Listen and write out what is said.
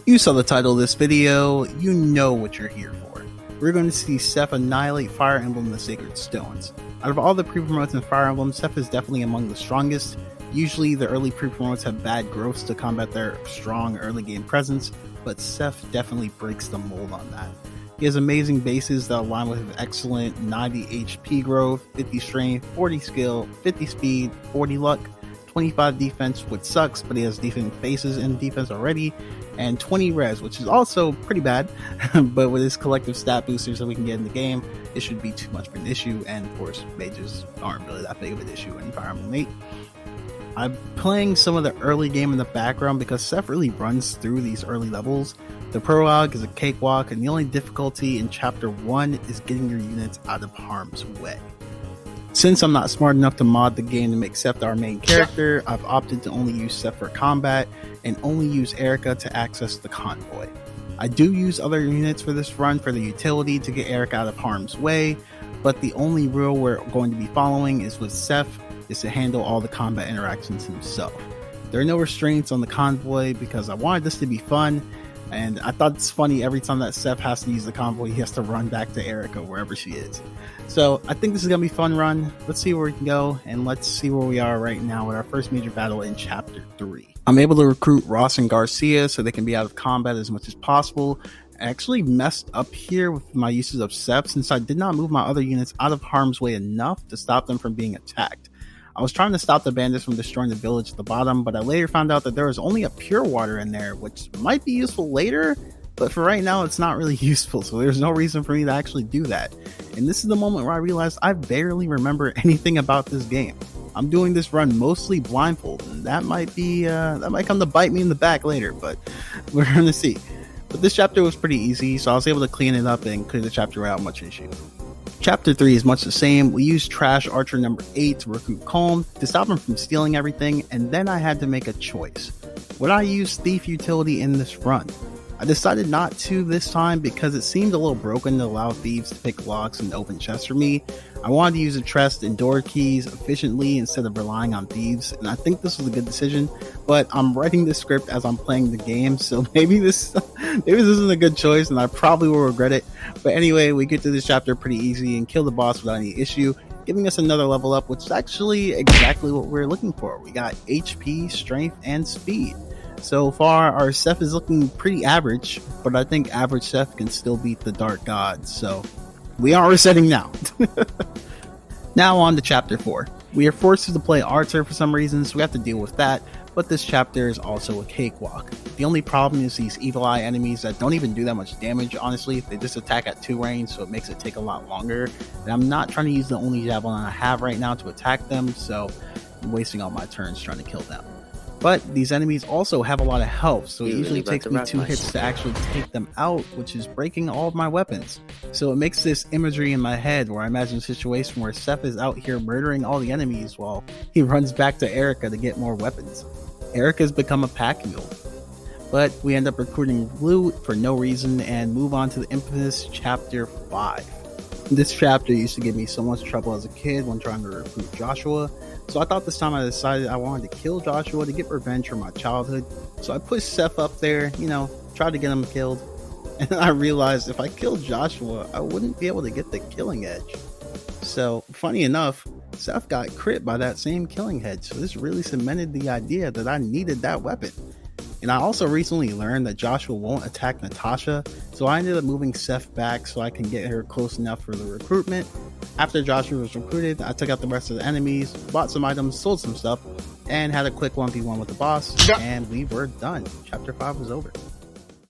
You saw the title of this video, you know what you're here for. We're going to see Seth annihilate Fire Emblem the Sacred Stones. Out of all the pre-promotes in Fire Emblem, Seth is definitely among the strongest. Usually the early pre-promotes have bad growths to combat their strong early game presence, but Seth definitely breaks the mold on that. He has amazing bases that align with his excellent 90 HP growth, 50 strength, 40 skill, 50 speed, 40 luck, 25 defense, which sucks, but he has decent bases in defense already, and 20 res, which is also pretty bad, but with his collective stat boosters that we can get in the game, it should be too much of an issue, and of course, mages aren't really that big of an issue in Fire Emblem 8. I'm playing some of the early game in the background because Seth really runs through these early levels. The prologue is a cakewalk, and the only difficulty in Chapter 1 is getting your units out of harm's way. Since I'm not smart enough to mod the game to make Seth our main character, I've opted to only use Seth for combat and only use Erica to access the convoy. I do use other units for this run for the utility to get Erica out of harm's way, but the only rule we're going to be following is with Seth is to handle all the combat interactions himself. There are no restraints on the convoy because I wanted this to be fun, and I thought it's funny every time that Seth has to use the convoy, he has to run back to Erica wherever she is. So I think this is going to be a fun run. Let's see where we can go, and let's see where we are right now with our first major battle in Chapter 3. I'm able to recruit Ross and Garcia so they can be out of combat as much as possible. I actually messed up here with my uses of Seth since I did not move my other units out of harm's way enough to stop them from being attacked. I was trying to stop the bandits from destroying the village at the bottom, but I later found out that there was only a pure water in there, which might be useful later, but for right now it's not really useful, so there's no reason for me to actually do that. And this is the moment where I realized I barely remember anything about this game. I'm doing this run mostly blindfolded, and that might come to bite me in the back later, but we're gonna see. But this chapter was pretty easy, so I was able to clean it up and clear the chapter without much issue. Chapter 3 is much the same. We used Trash Archer number 8 to recruit Calm to stop him from stealing everything, and then I had to make a choice. Would I use Thief utility in this run? I decided not to this time because it seemed a little broken to allow thieves to pick locks and open chests for me. I wanted to use a chest and door keys efficiently instead of relying on thieves, and I think this was a good decision, but I'm writing this script as I'm playing the game, so maybe this isn't a good choice and I probably will regret it. But anyway, we get to this chapter pretty easy and kill the boss without any issue, giving us another level up, which is actually exactly what we're looking for. We got HP, strength, and speed. So far, our Seth is looking pretty average, but I think average Seth can still beat the Dark Gods, so we are resetting now. Now on to Chapter 4. We are forced to play Archer for some reason, so we have to deal with that, but this chapter is also a cakewalk. The only problem is these Evil Eye enemies that don't even do that much damage, honestly. They just attack at 2 range, so it makes it take a lot longer. And I'm not trying to use the only javelin I have right now to attack them, so I'm wasting all my turns trying to kill them. But these enemies also have a lot of health, so it usually takes me 2 hits to actually take them out, which is breaking all of my weapons. So it makes this imagery in my head where I imagine a situation where Seth is out here murdering all the enemies while he runs back to Erica to get more weapons. Erica's become a pack mule. But we end up recruiting Blue for no reason and move on to the infamous Chapter 5. This chapter used to give me so much trouble as a kid when trying to recruit Joshua, so I thought this time I decided I wanted to kill Joshua to get revenge for my childhood. So I pushed Seth up there, tried to get him killed, and then I realized if I killed Joshua, I wouldn't be able to get the killing edge. So funny enough, Seth got crit by that same killing edge, so this really cemented the idea that I needed that weapon. And I also recently learned that Joshua won't attack Natasha, so I ended up moving Seth back so I can get her close enough for the recruitment. After Joshua was recruited, I took out the rest of the enemies, bought some items, sold some stuff, and had a quick 1v1 with the boss, and we were done. Chapter 5 was over.